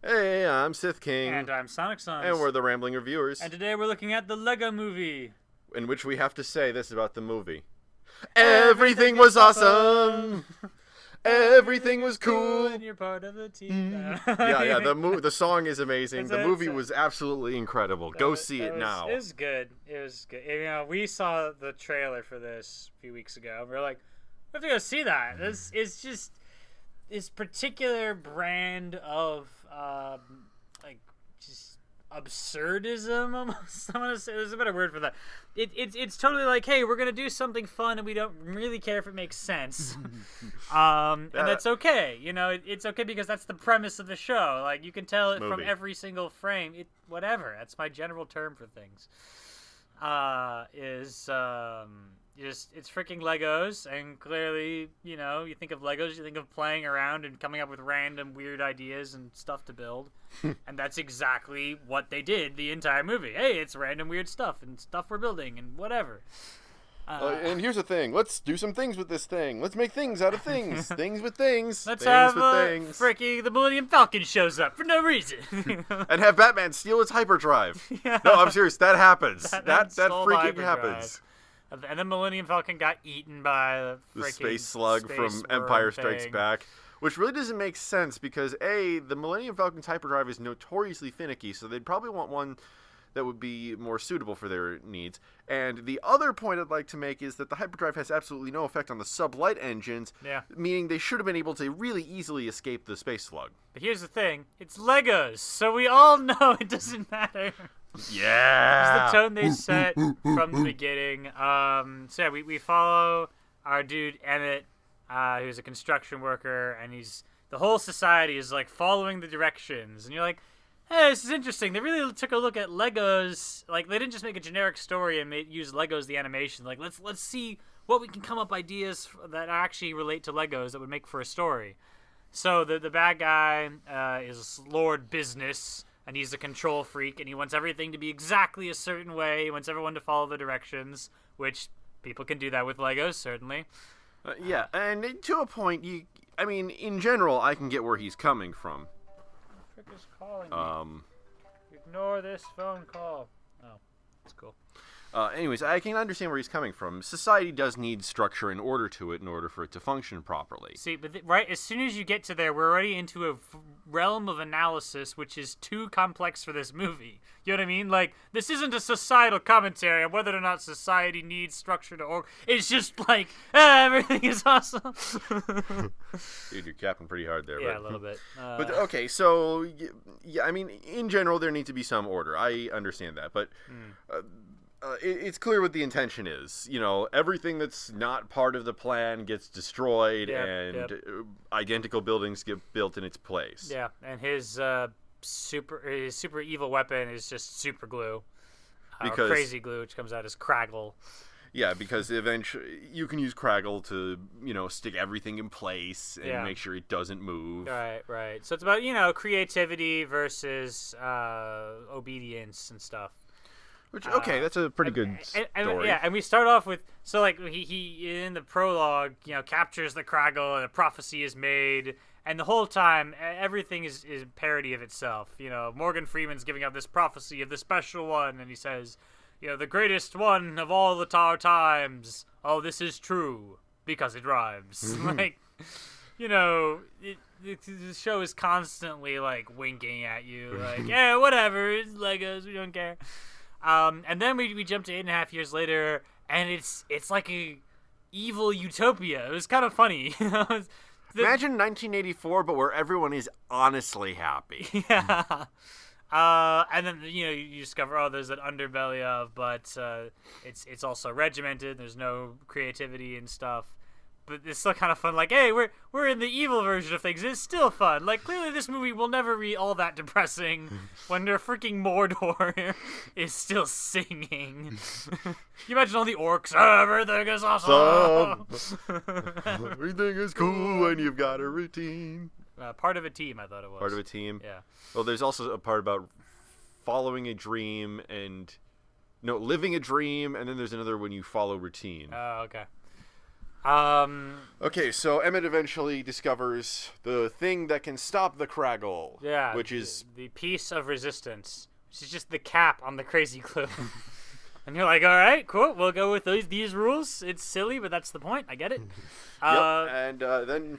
Hey, I'm Sith King. And I'm Sonic Sons. And we're the Rambling Reviewers. And today we're looking at the Lego Movie. In which we have to say this about the movie. Everything was awesome! Everything was cool! And you're part of the team. Yeah, the song is amazing. It's The a- movie it's a- was absolutely incredible. Go see it now. It was good. It was good. You know, we saw the trailer for this a few weeks ago. And we were like, we have to go see that. This is just this particular brand of like just absurdism almost. I'm gonna say there's a better word for that. It's totally like, hey, we're gonna do something fun and we don't really care if it makes sense. And that's okay. You know, it's okay because that's the premise of the show. Like you can tell it from Movie. every single frame. Whatever. That's my general term for things. It's freaking Legos, and clearly, you know, you think of Legos, you think of playing around and coming up with random weird ideas and stuff to build, and that's exactly what they did the entire movie. Hey, it's random weird stuff and stuff we're building and whatever. And here's the thing. Let's do some things with this thing. Let's make things out of things. Things with things. Let's things have with things. freaking the Millennium Falcon shows up for no reason. And have Batman steal its hyperdrive. Yeah. No, I'm serious. That happens. That stole the freaking hyperdrive. happens. And then Millennium Falcon got eaten by The freaking space slug space from worm Empire Strikes thing. Back, which really doesn't make sense because the Millennium Falcon's hyperdrive is notoriously finicky, so they'd probably want one that would be more suitable for their needs. And the other point I'd like to make is that the hyperdrive has absolutely no effect on the sublight engines, Yeah. meaning they should have been able to really easily escape the space slug. But here's the thing: it's Legos, so we all know it doesn't matter. Yeah! It's the tone they set from the beginning. So yeah, we follow our dude Emmett, who's a construction worker, and the whole society is like following the directions, and you're like, hey, this is interesting. They really took a look at Legos. Like they didn't just make a generic story and use Legos the animation. Like let's see what we can come up ideas that actually relate to Legos that would make for a story. So the bad guy is Lord Business, and he's a control freak, and he wants everything to be exactly a certain way. He wants everyone to follow the directions, which people can do that with Legos, certainly. Yeah, and to a point, in general, I can get where he's coming from. Frick is calling me. Ignore this phone call. Oh, that's cool. Anyways, I can understand where he's coming from. Society does need structure in order for it to function properly. See, but right as soon as you get to there, we're already into a realm of analysis which is too complex for this movie. You know what I mean? Like, this isn't a societal commentary on whether or not society needs structure to org. It's just like, everything is awesome. Dude, you're capping pretty hard there. Yeah, but, a little bit. But okay, so yeah, in general, there needs to be some order. I understand that, but it's clear what the intention is. You know, everything that's not part of the plan gets destroyed, and identical buildings get built in its place. Yeah, and his super evil weapon is just super glue. Or crazy glue, which comes out as Craggle. Yeah, because eventually you can use Craggle to, stick everything in place and make sure it doesn't move. Right. So it's about, creativity versus obedience and stuff. Which, okay, that's a pretty good story. And we start off with, so like he in the prologue, captures the Craggle and a prophecy is made, and the whole time everything is parody of itself. Morgan Freeman's giving out this prophecy of the special one, and he says, the greatest one of all the times. Oh, this is true because it rhymes. Like, the show is constantly like winking at you, like, yeah, whatever, it's Legos, we don't care. And then we jump to 8.5 years later, and it's like a evil utopia. It was kind of funny. Imagine 1984, but where everyone is honestly happy. Yeah. And then you discover there's an underbelly of, but it's also regimented. There's no creativity and stuff. But it's still kind of fun. Like, hey, we're in the evil version of things. It's still fun. Like, clearly this movie will never be all that depressing when their freaking Mordor is still singing. You imagine all the orcs. Everything is awesome. Everything is cool when you've got a routine. Part of a team, I thought it was. Part of a team? Yeah. Well, there's also a part about following a dream living a dream, and then there's another when you follow routine. Oh, okay. Okay, so Emmett eventually discovers the thing that can stop the Kraggle. Yeah. Which is the piece of resistance. Which is just the cap on the crazy glue. And you're like, all right, cool. We'll go with these rules. It's silly, but that's the point. I get it. and then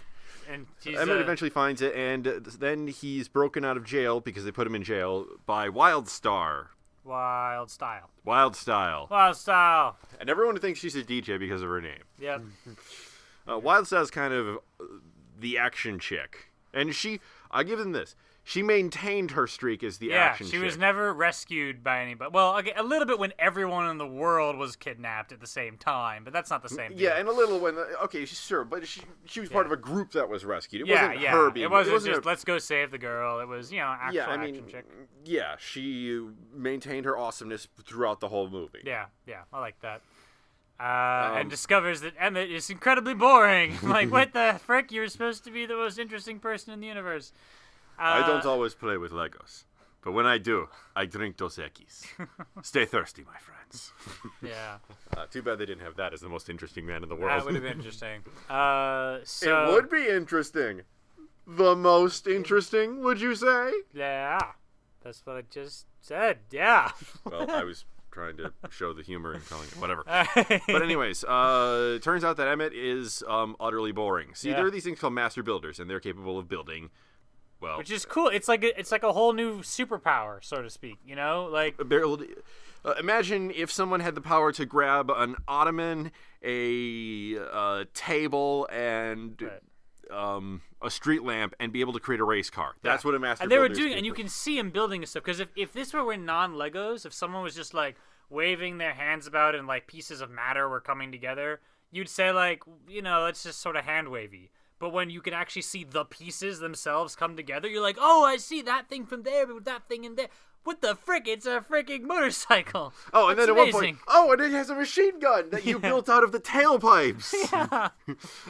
And Emmett eventually finds it, and then he's broken out of jail because they put him in jail by Wildstar. Wild Style. Wild Style. Wild Style. And everyone thinks she's a DJ because of her name. Yep. Wild Style is kind of the action chick. And I give them this. She maintained her streak as the action chick. Yeah, she was never rescued by anybody. Well, okay, a little bit when everyone in the world was kidnapped at the same time, but that's not the same thing. Yeah, and a little when, okay, sure, but she was part of a group that was rescued. It wasn't yeah. her being... It wasn't just, let's go save the girl. It was, action chick. Yeah, she maintained her awesomeness throughout the whole movie. Yeah, I like that. And discovers that Emmett is incredibly boring. Like, what the frick? You're supposed to be the most interesting person in the universe. I don't always play with Legos, but when I do, I drink Dos Equis. Stay thirsty, my friends. Yeah. Too bad they didn't have that as the most interesting man in the world. That would have been interesting. It would be interesting. The most interesting, would you say? Yeah. That's what I just said. Yeah. Well, I was trying to show the humor in telling it. Whatever. But anyways, it turns out that Emmett is utterly boring. See, there are these things called master builders, and they're capable of building... Well, which is cool. It's like a whole new superpower, so to speak. Like imagine if someone had the power to grab an ottoman, a table, and a street lamp, and be able to create a race car. That's what a master. And they were doing, and you can see him building stuff. Because if this were non-Legos, if someone was just like waving their hands about and like pieces of matter were coming together, you'd say like, it's just sort of hand wavy. But when you can actually see the pieces themselves come together, you're like, oh, I see that thing from there, but that thing in there. What the frick? It's a freaking motorcycle. Oh, and That's then at one point, and it has a machine gun that you built out of the tailpipes. Yeah.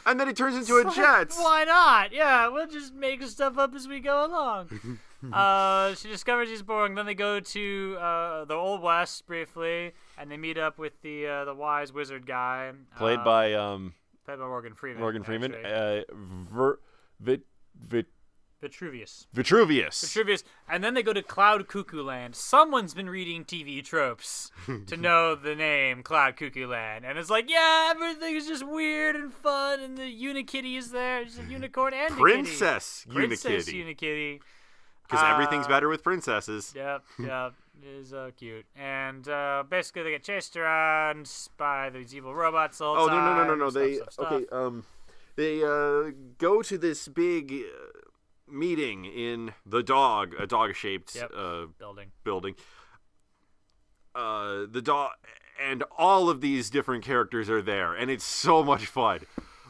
And then it turns into a jet. Why not? Yeah, we'll just make stuff up as we go along. She discovers he's boring. Then they go to the Old West briefly, and they meet up with the wise wizard guy. Played by Morgan Freeman. Morgan Freeman. Vitruvius. And then they go to Cloud Cuckoo Land. Someone's been reading TV tropes to know the name Cloud Cuckoo Land. And it's like, yeah, everything is just weird and fun, and the Unikitty is there. There's a unicorn and a Princess kitty. Princess Unikitty. Because everything's better with princesses. Yep. It is cute. And basically they get chased around by these evil robots the whole time. No. They go to this big meeting in a dog-shaped building. The dog and all of these different characters are there, and it's so much fun.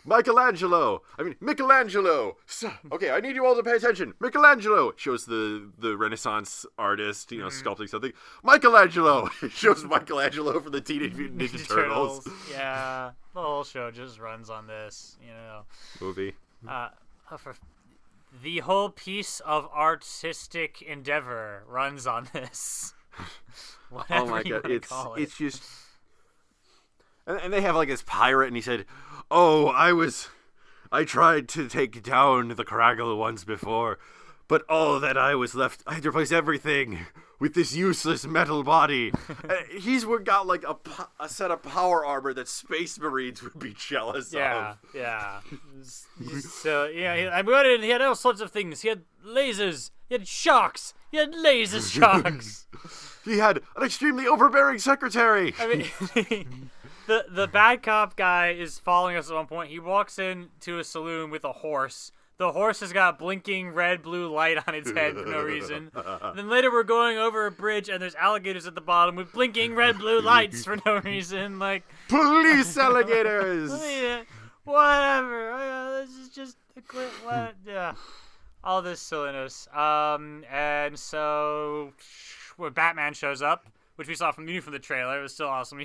Michelangelo. Okay, I need you all to pay attention. Michelangelo shows the Renaissance artist, sculpting something. Michelangelo shows Michelangelo from the Teenage Mutant Ninja Turtles. Yeah, the whole show just runs on this, movie. The whole piece of artistic endeavor runs on this. Oh my god, it's just. And they have like this pirate, and he said, "Oh, I tried to take down the Kraggle once before, but that I had to replace everything with this useless metal body." He's got like a set of power armor that Space Marines would be jealous of. Yeah. So he had all sorts of things. He had lasers. He had sharks. He had laser sharks. He had an extremely overbearing secretary. I mean. The bad cop guy is following us at one point. He walks into a saloon with a horse. The horse has got a blinking red-blue light on its head for no reason. And then later we're going over a bridge, and there's alligators at the bottom with blinking red-blue lights for no reason. Like, police alligators! Whatever. This is just a clip. What? Yeah. All this silliness. And so when Batman shows up, which we saw from the trailer. It was still awesome.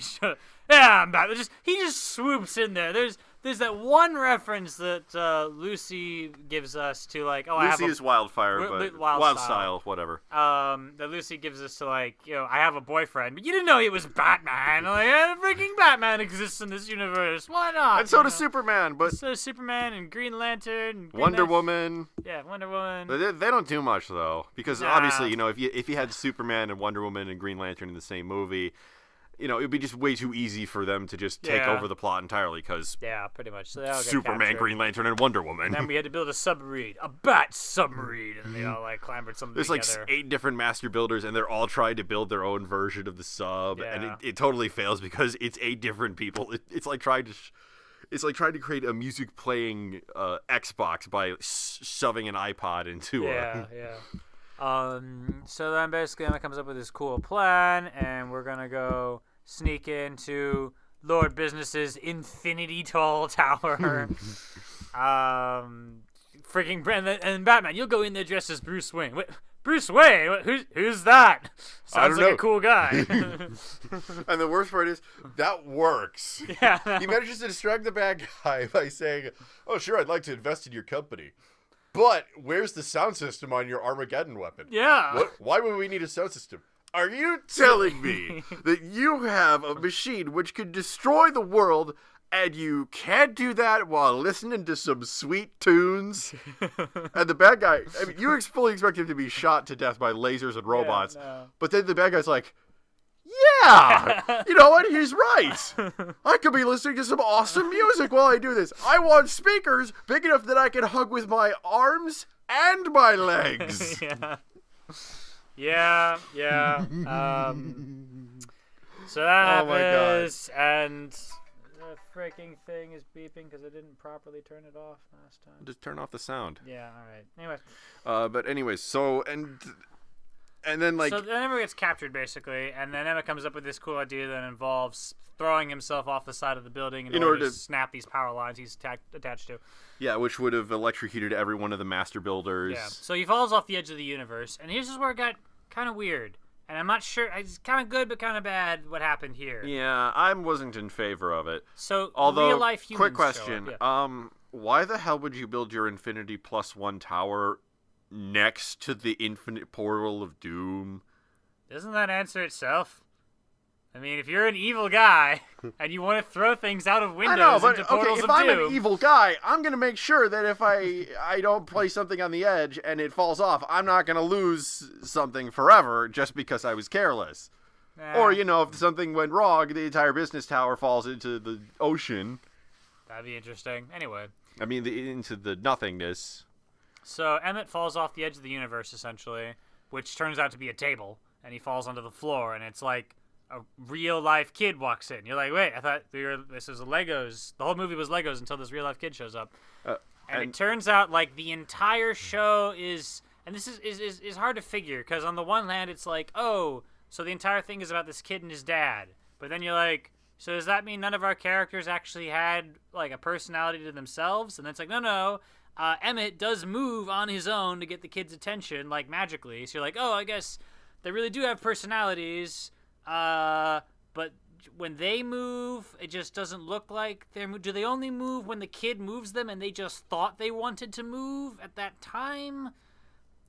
I'm Batman. He just swoops in there. There's there's that one reference that Lucy gives us to like, I have Lucy is Wildfire, but Wild Style, whatever. that Lucy gives us to like, I have a boyfriend, but you didn't know he was Batman. Like, freaking Batman exists in this universe. Why not? And so does Superman, but so does Superman and Green Lantern, and Wonder Woman. Yeah, Wonder Woman. They don't do much though, because Nah. obviously, if you had Superman and Wonder Woman and Green Lantern in the same movie, it'd be just way too easy for them to just take over the plot entirely, because Yeah, pretty much. So they all get Superman, captured. Green Lantern, and Wonder Woman. And then we had to build a submarine, a bat submarine, and they all like clambered something There's together. like 8 different master builders, and they're all trying to build their own version of the sub, and Yeah. it totally fails because it's 8 different people. It's like trying to. It's like trying to create a music playing Xbox by shoving an iPod into Yeah. So then basically Emma comes up with this cool plan, and we're gonna go sneak into Lord Business's infinity tall tower. Freaking and Batman, you'll go in there dressed as Bruce Wayne. Wait, Bruce Wayne? Who's that? Sounds don't like know. a cool guy. And the worst part is, that works. Yeah. He manages to distract the bad guy by saying, "Oh, sure, I'd like to invest in your company. But where's the sound system on your Armageddon weapon?" Yeah. What? Why would we need a sound system? Are you telling me that you have a machine which could destroy the world, and you can't do that while listening to some sweet tunes? And the bad guy, I mean, you fully expect him to be shot to death by lasers and robots, no. but then the bad guy's like, yeah, you know what? He's right. I could be listening to some awesome music while I do this. I want speakers big enough that I can hug with my arms and my legs. Yeah. So that Oh my God. happens, and the freaking thing is beeping because I didn't properly turn it off last time. Just turn off the sound. Yeah, all right. Anyway, But anyways, so and then like so then Emma gets captured basically, and then Emma comes up with this cool idea that involves throwing himself off the side of the building in order to snap these power lines he's attached to. yeah, which would have electrocuted every one of the master builders. Yeah. So he falls off the edge of the universe, and here's just where it got kind of weird. And I'm not sure. It's kind of good, but kind of bad. What happened here? Yeah, I wasn't in favor of it. So Although, real life humans quick show up, question: yeah. why the hell would you build your Infinity +1 tower next to the Infinite Portal of Doom? Doesn't that answer itself? I mean, if you're an evil guy and you want to throw things out of windows I know, but into portals if of I'm doom, an evil guy, I'm gonna make sure that if I don't place something on the edge and it falls off, I'm not gonna lose something forever just because I was careless. Or if something went wrong, the entire business tower falls into the ocean. that'd be interesting. Anyway, I mean, into the nothingness. so Emmett falls off the edge of the universe essentially, which turns out to be a table, and he falls onto the floor, and it's like a real life kid walks in. You're like, wait, I thought this was a Legos. The whole movie was Legos until this real life kid shows up. And it turns out like the entire show is, and this is hard to figure because on the one hand it's like, oh, so the entire thing is about this kid and his dad. But then you're like, so does that mean none of our characters actually had like a personality to themselves? And then it's like, no. Emmett does move on his own to get the kid's attention, like magically. So you're like, oh, I guess they really do have personalities. But when they move, it just doesn't look like they're. Do they only move when the kid moves them, and they just thought they wanted to move at that time?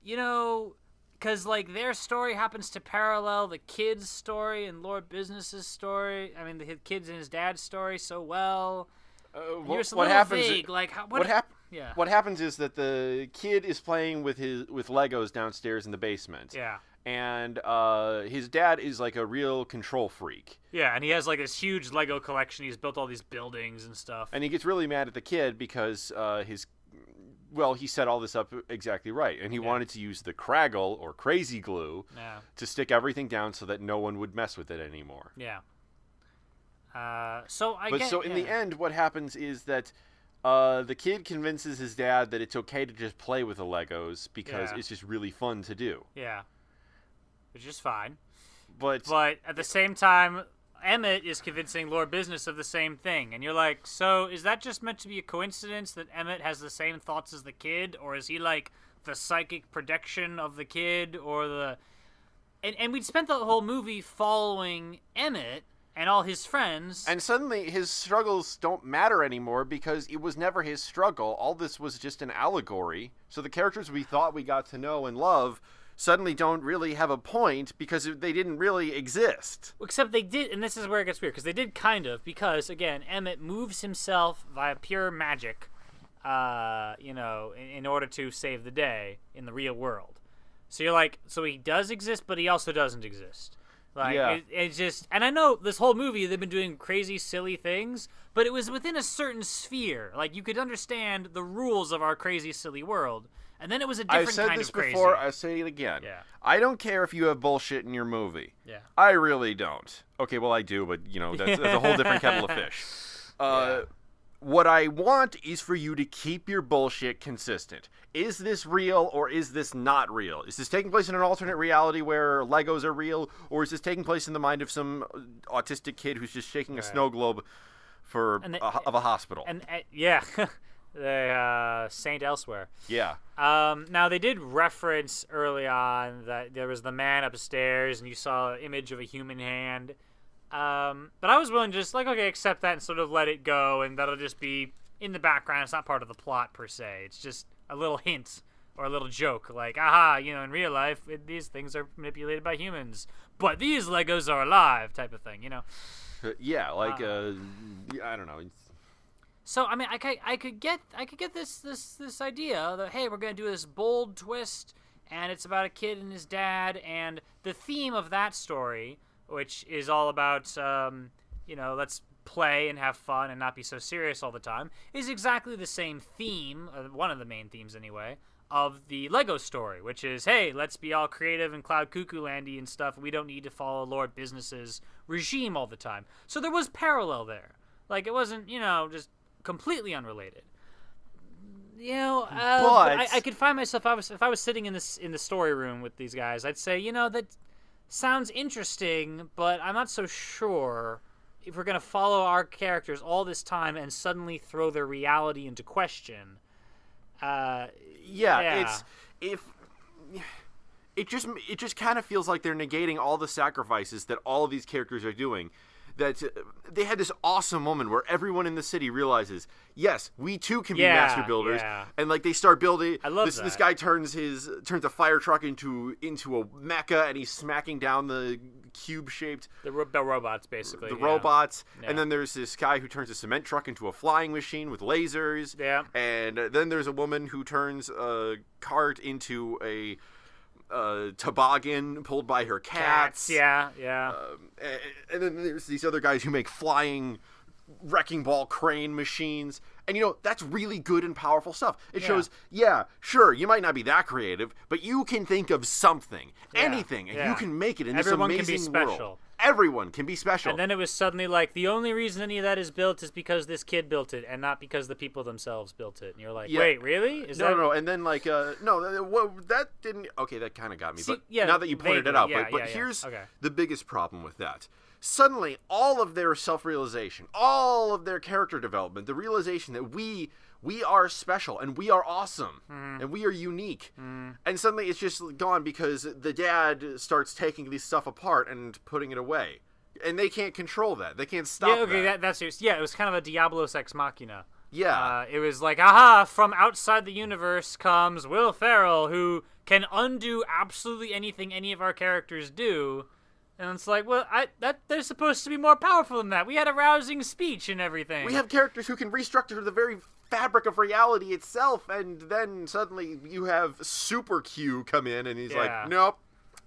Because like their story happens to parallel the kid's story and Lord Business's story. I mean, the kid's and his dad's story so well. You're just a little vague. Like what happened? Yeah. What happens is that the kid is playing with Legos downstairs in the basement. Yeah. And his dad is like a real control freak. Yeah, and he has like this huge Lego collection. He's built all these buildings and stuff. And he gets really mad at the kid because he set all this up exactly right. And he wanted to use the Kraggle or crazy glue to stick everything down so that no one would mess with it anymore. Yeah. In the end, what happens is that the kid convinces his dad that it's okay to just play with the Legos because it's just really fun to do. Yeah. Which is fine. But at the same time, Emmett is convincing Lord Business of the same thing. And you're like, so is that just meant to be a coincidence that Emmett has the same thoughts as the kid? Or is he like the psychic projection of the kid? Or the... And we'd spent the whole movie following Emmett, and all his friends. And suddenly his struggles don't matter anymore because it was never his struggle. All this was just an allegory. So the characters we thought we got to know and love suddenly don't really have a point because they didn't really exist. Except they did, and this is where it gets weird, because they did kind of, because, again, Emmett moves himself via pure magic, in order to save the day in the real world. So you're like, so he does exist, but he also doesn't exist. Like, yeah. It's just, and I know this whole movie, they've been doing crazy, silly things, but it was within a certain sphere. Like, you could understand the rules of our crazy, silly world. And then it was a different kind of crazy. I've said this before, I'll say it again. Yeah. I don't care if you have bullshit in your movie. Yeah. I really don't. Okay, well, I do, but, that's a whole different kettle of fish. What I want is for you to keep your bullshit consistent. Is this real or is this not real? Is this taking place in an alternate reality where Legos are real, or is this taking place in the mind of some autistic kid who's just shaking a snow globe of a hospital? And yeah. The Saint Elsewhere. Yeah. Now, they did reference early on that there was the man upstairs, and you saw an image of a human hand. But I was willing to just, accept that and sort of let it go, and that'll just be in the background. It's not part of the plot, per se. It's just a little hint or a little joke, like, in real life, these things are manipulated by humans, but these Legos are alive, type of thing, Yeah, I don't know. So I mean, I could get this idea that, hey, we're gonna do this bold twist, and it's about a kid and his dad, and the theme of that story, which is all about let's play and have fun and not be so serious all the time, is exactly the same theme, one of the main themes anyway, of the Lego story, which is, hey, let's be all creative and cloud cuckoo landy and stuff. We don't need to follow Lord Business's regime all the time. So there was parallel there. Like, it wasn't just completely unrelated. But I could find myself, if I was sitting in the story room with these guys, I'd say, that sounds interesting, but I'm not so sure if we're gonna follow our characters all this time and suddenly throw their reality into question. It just kind of feels like they're negating all the sacrifices that all of these characters are doing. That they had this awesome moment where everyone in the city realizes, yes, we too can be master builders, and like they start building. I love this. that. This guy turns a fire truck into a mecha, and he's smacking down the cube-shaped the robots, basically. Robots, and then there's this guy who turns a cement truck into a flying machine with lasers. Yeah, and then there's a woman who turns a cart into a toboggan pulled by her cats. Yeah. And then there's these other guys who make flying wrecking ball crane machines. And, that's really good and powerful stuff. It shows, sure, you might not be that creative, but you can think of something, anything, and you can make it in Everyone this amazing can be special. world. Everyone can be special. And then it was suddenly like, the only reason any of that is built is because this kid built it, and not because the people themselves built it. And you're like, wait, really? No. And then, that didn't... Okay, that kind of got me. See, but now that you pointed it out. But here's the biggest problem with that. Suddenly, all of their self-realization, all of their character development, the realization that we are special and we are awesome and we are unique. And suddenly it's just gone because the dad starts taking this stuff apart and putting it away. And they can't control that. They can't stop that. That's it was kind of a Diablos Ex Machina. Yeah. It was like, from outside the universe comes Will Ferrell, who can undo absolutely anything any of our characters do. And it's like, well, they're supposed to be more powerful than that. We had a rousing speech and everything. We have characters who can restructure the very fabric of reality itself, and then suddenly you have Super Q come in, and he's like, nope.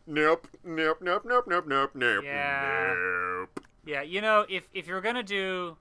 Yeah. Nope. If you're gonna do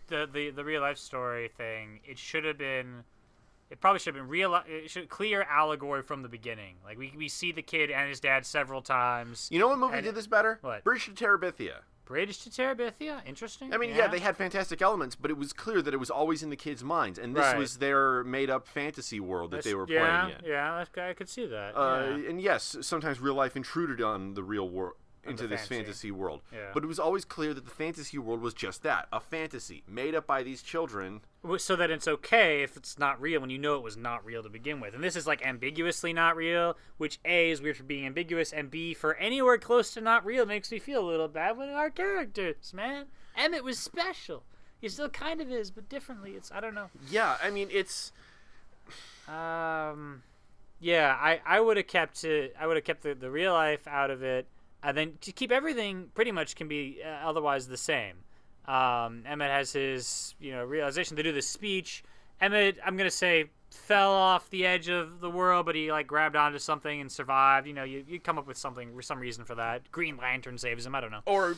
the real life story thing, it probably should have been clear allegory from the beginning. Like, we see the kid and his dad several times. You know what movie did this better? What? Bridge to Terabithia. Bridge to Terabithia? Interesting. I mean, they had fantastic elements, but it was clear that it was always in the kids' minds, and this was their made-up fantasy world that they were playing in. Yeah, I could see that. And yes, sometimes real life intruded on the real world. into this fantasy world. Yeah. But it was always clear that the fantasy world was just that, a fantasy made up by these children. So that it's okay if it's not real when you know it was not real to begin with. And this is like ambiguously not real, which A is weird for being ambiguous, and B, for anywhere close to not real makes me feel a little bad with our characters, man. Emmett was special. He still kind of is, but differently. I don't know. Yeah, I mean, it's... Yeah, I would have kept it. I would have kept the real life out of it, and then to keep everything pretty much can be otherwise the same. Emmett has his realization to do this speech. Emmett, I'm gonna say, fell off the edge of the world, but he like grabbed onto something and survived. You come up with some reason for that. Green Lantern saves him. I don't know. Or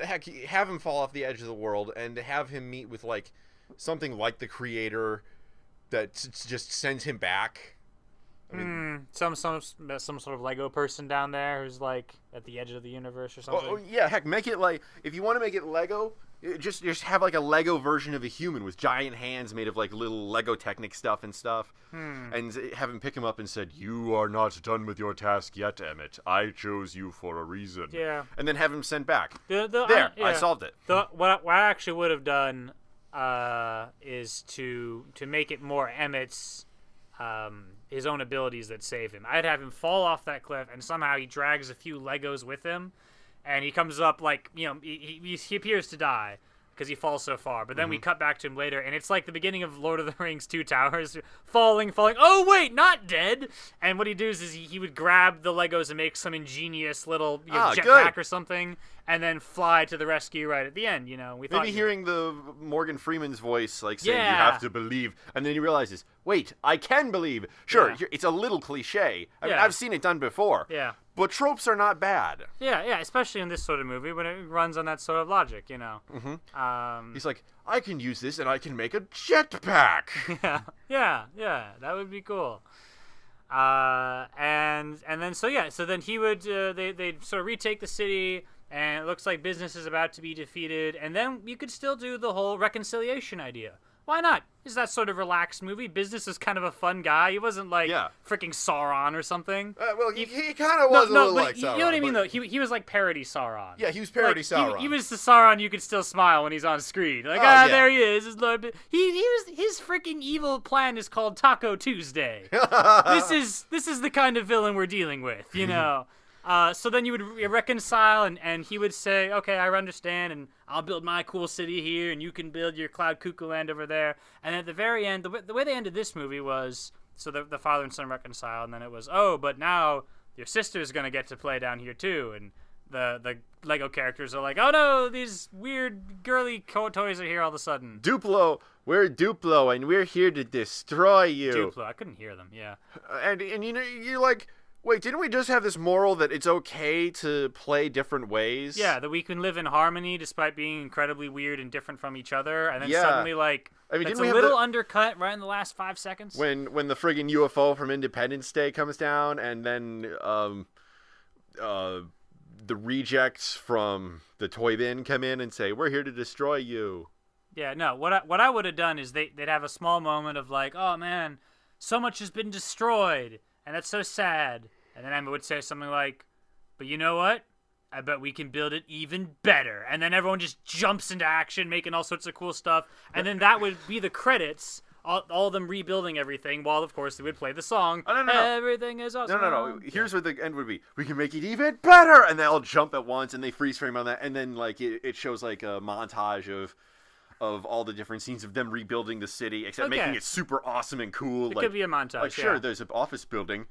heck, have him fall off the edge of the world and have him meet with like something like the Creator that just sends him back. I mean, some sort of Lego person down there who's like at the edge of the universe or something. Oh yeah, heck, make it like, if you want to make it Lego, just have like a Lego version of a human with giant hands made of like little Lego Technic stuff and stuff, and have him pick him up and said, "You are not done with your task yet, Emmett. I chose you for a reason." Yeah. And then have him sent back. I solved it. What I actually would have done is to make it more Emmett's his own abilities that save him. I'd have him fall off that cliff, and somehow he drags a few Legos with him, and he comes up like he appears to die because he falls so far. But then we cut back to him later, and it's like the beginning of Lord of the Rings: Two Towers, falling. Oh wait, not dead. And what he does is he would grab the Legos and make some ingenious little jetpack or something, and then fly to the rescue right at the end. We thought maybe hearing the Morgan Freeman's voice like saying, Yeah. "You have to believe," and then he realizes, "Wait, I can believe." Sure, Yeah. it's a little cliche. I mean, Yeah. I've seen it done before. Yeah. But tropes are not bad. Yeah, especially in this sort of movie when it runs on that sort of logic, He's like, "I can use this and I can make a jetpack." yeah, that would be cool. And then so then he would they'd sort of retake the city, and it looks like business is about to be defeated, and then you could still do the whole reconciliation idea. Why not? It's that sort of relaxed movie. Business is kind of a fun guy. He wasn't like freaking Sauron or something. Well, he kind of was a little like Sauron. You know what I mean, though? He was like parody Sauron. Yeah, he was parody Sauron. He was the Sauron you could still smile when he's on screen. Like, there he is. His Lord. His freaking evil plan is called Taco Tuesday. This is the kind of villain we're dealing with, So then you would reconcile, and he would say, "Okay, I understand, and I'll build my cool city here, and you can build your Cloud Cuckoo land over there." And at the very end, the way they ended this movie was, so the father and son reconcile, and then it was, "Oh, but now your sister's gonna get to play down here too." And the Lego characters are like, "Oh no, these weird girly toys are here all of a sudden." Duplo, we're Duplo, and we're here to destroy you. Duplo, I couldn't hear them. Yeah. And you're like, wait, didn't we just have this moral that it's okay to play different ways? Yeah, that we can live in harmony despite being incredibly weird and different from each other, and then suddenly, it's a little undercut right in the last 5 seconds. When the friggin' UFO from Independence Day comes down, and then the rejects from the toy bin come in and say, "We're here to destroy you." Yeah, no, what I would have done is they'd have a small moment of like, "Oh man, so much has been destroyed, and that's so sad." And then Emma would say something like, "But you know what? I bet we can build it even better." And then everyone just jumps into action, making all sorts of cool stuff. And then that would be the credits, all of them rebuilding everything, while, of course, they would play the song. Oh, no. Everything is awesome. No. Here's what the end would be. We can make it even better! And they all jump at once, and they freeze frame on that. And then, like, it shows, like, a montage of all the different scenes of them rebuilding the city, except making it super awesome and cool. It could be a montage, Like, sure, there's an office building,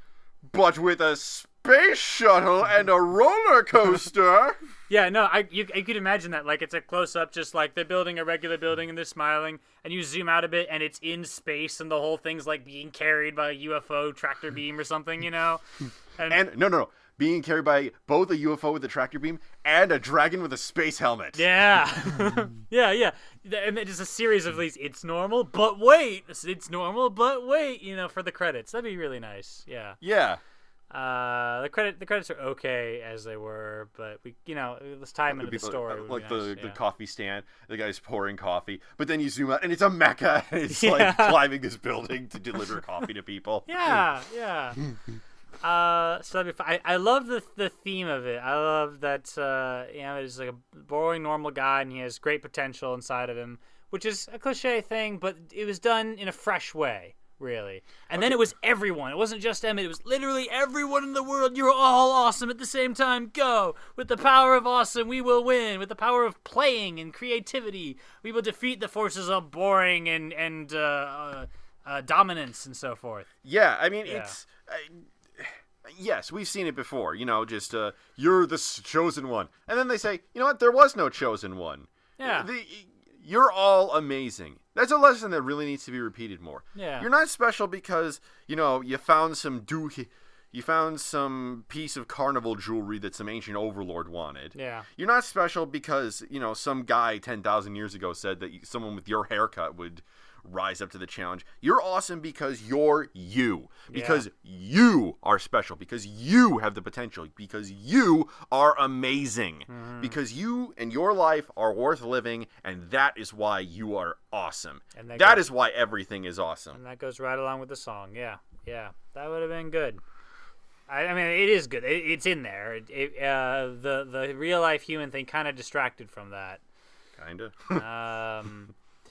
but with a space shuttle and a roller coaster. Yeah, no, you could imagine that. Like, it's a close-up, just like they're building a regular building and they're smiling, and you zoom out a bit, and it's in space, and the whole thing's, like, being carried by a UFO tractor beam or something, And no. Being carried by both a UFO with a tractor beam and a dragon with a space helmet. Yeah. yeah. And it's a series of these, it's normal, but wait. It's normal, but wait, for the credits. That'd be really nice. Yeah. Yeah. The credits are okay as they were, but let's tie them into the story. Like the coffee stand, the guy's pouring coffee, but then you zoom out and it's a mecha. It's like climbing this building to deliver coffee to people. Yeah. So that'd be fun. I love the theme of it. I love that he's like a boring normal guy and he has great potential inside of him, which is a cliche thing, but it was done in a fresh way, really. And then it was everyone. It wasn't just Emmett. It was literally everyone in the world. You're all awesome at the same time. Go! With the power of awesome, we will win. With the power of playing and creativity, we will defeat the forces of boring and dominance and so forth. Yeah, I mean, it's... yes, we've seen it before, just, you're the chosen one. And then they say, you know what, there was no chosen one. Yeah. You're all amazing. That's a lesson that really needs to be repeated more. Yeah. You're not special because, you found some piece of carnival jewelry that some ancient overlord wanted. Yeah. You're not special because, some guy 10,000 years ago said that someone with your haircut would rise up to the challenge. You're awesome because you're you. Because you are special. Because you have the potential. Because you are amazing. Mm-hmm. Because you and your life are worth living, and that is why you are awesome. And that is why everything is awesome. And that goes right along with the song. Yeah. Yeah. That would have been good. I mean, it is good. It's in there. The real life human thing kind of distracted from that. Kinda.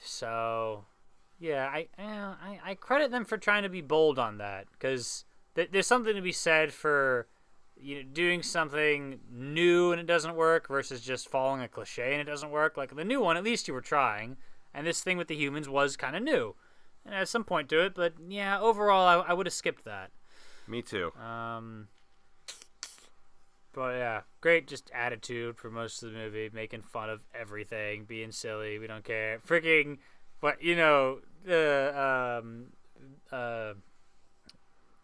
So... yeah, I credit them for trying to be bold on that, because there's something to be said for doing something new and it doesn't work versus just following a cliche and it doesn't work. Like the new one, at least you were trying, and this thing with the humans was kind of new, and at some point to it. But yeah, overall, I would have skipped that. Me too. But yeah, great just attitude for most of the movie, making fun of everything, being silly, we don't care, freaking. But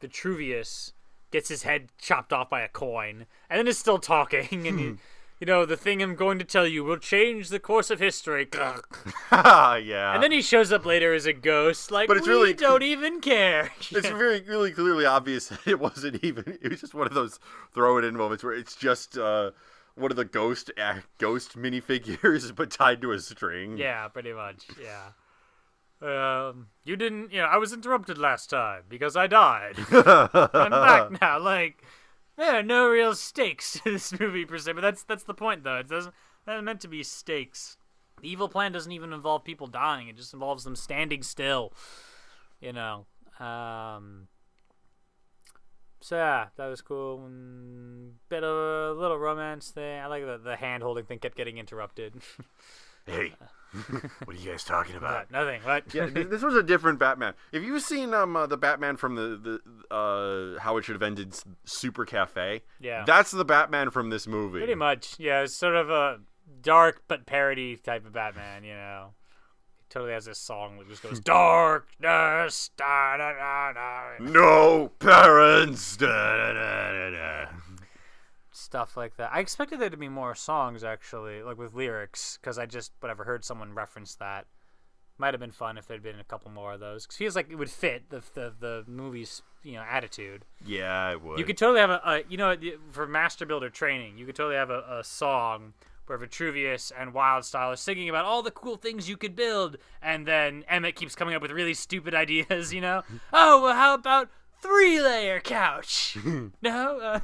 Vitruvius gets his head chopped off by a coin, and then is still talking, and the thing I'm going to tell you will change the course of history. Yeah. And then he shows up later as a ghost, like, but it's really don't even care. It's really clearly obvious that it wasn't even. It was just one of those throw it in moments where it's just one of the ghost minifigures, but tied to a string. Yeah, pretty much. Yeah. You didn't, I was interrupted last time because I died. I'm back now. Like, there are no real stakes to this movie per se, but that's the point, though. It's not meant to be stakes. The evil plan doesn't even involve people dying. It just involves them standing still. So yeah, that was cool. Bit of a little romance thing. I like the hand holding thing kept getting interrupted. Hey, what are you guys talking about? Nothing. What? Yeah, this was a different Batman. Have you seen the Batman from the How It Should Have Ended Super Cafe? Yeah, that's the Batman from this movie. Pretty much. Yeah, it's sort of a dark but parody type of Batman. He totally has this song that just goes darkness, da da da da. No parents, da da da da. Stuff like that. I expected there to be more songs, actually, like with lyrics, because I just heard someone reference that. Might have been fun if there'd been a couple more of those. Because it feels like it would fit the movie's attitude. Yeah, it would. You could totally have for Master Builder training, you could totally have a song where Vitruvius and Wildstyle are singing about all the cool things you could build, and then Emmett keeps coming up with really stupid ideas. Oh, well, how about 3-layer couch? No,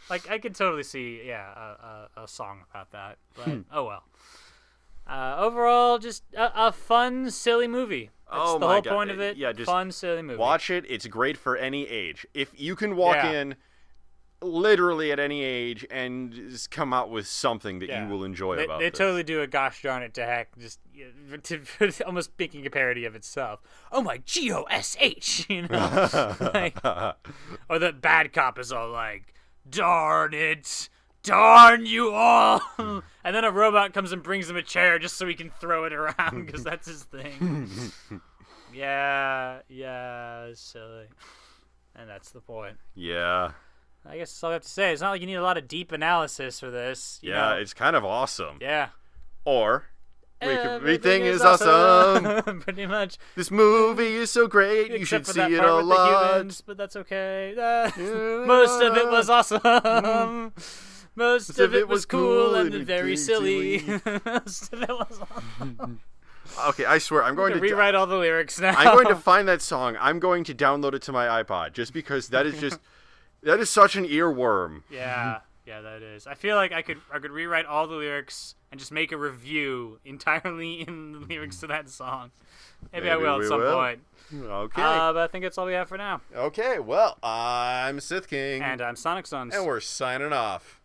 Like, I could totally see, a song about that. But, oh well. Overall, just a fun, silly movie. That's the whole point of it. Yeah, just fun, silly movie. Watch it. It's great for any age. If you can walk in literally at any age and just come out with something that you will enjoy about They this. totally do a gosh darn it to heck, just almost making a parody of itself. Oh my GOSH, or the bad cop is all like, darn it, darn you all. And then a robot comes and brings him a chair just so he can throw it around because that's his thing. Yeah, it's silly. And that's the point. Yeah. I guess that's all I have to say. It's not like you need a lot of deep analysis for this. You know? It's kind of awesome. Yeah. Or... everything is awesome. Pretty much. This movie is so great. You should see it a lot. Humans, but that's okay. Most of it was awesome. Most of it was cool and very silly. Most of it was awesome. Okay, I swear, I'm going to rewrite all the lyrics now. I'm going to find that song. I'm going to download it to my iPod just because that is just That is such an earworm. Yeah, that is. I feel like I could rewrite all the lyrics and just make a review entirely in the lyrics to that song. Maybe I will at some point. Okay. But I think that's all we have for now. Okay, well, I'm Sith King. And I'm Sonic Sons. And we're signing off.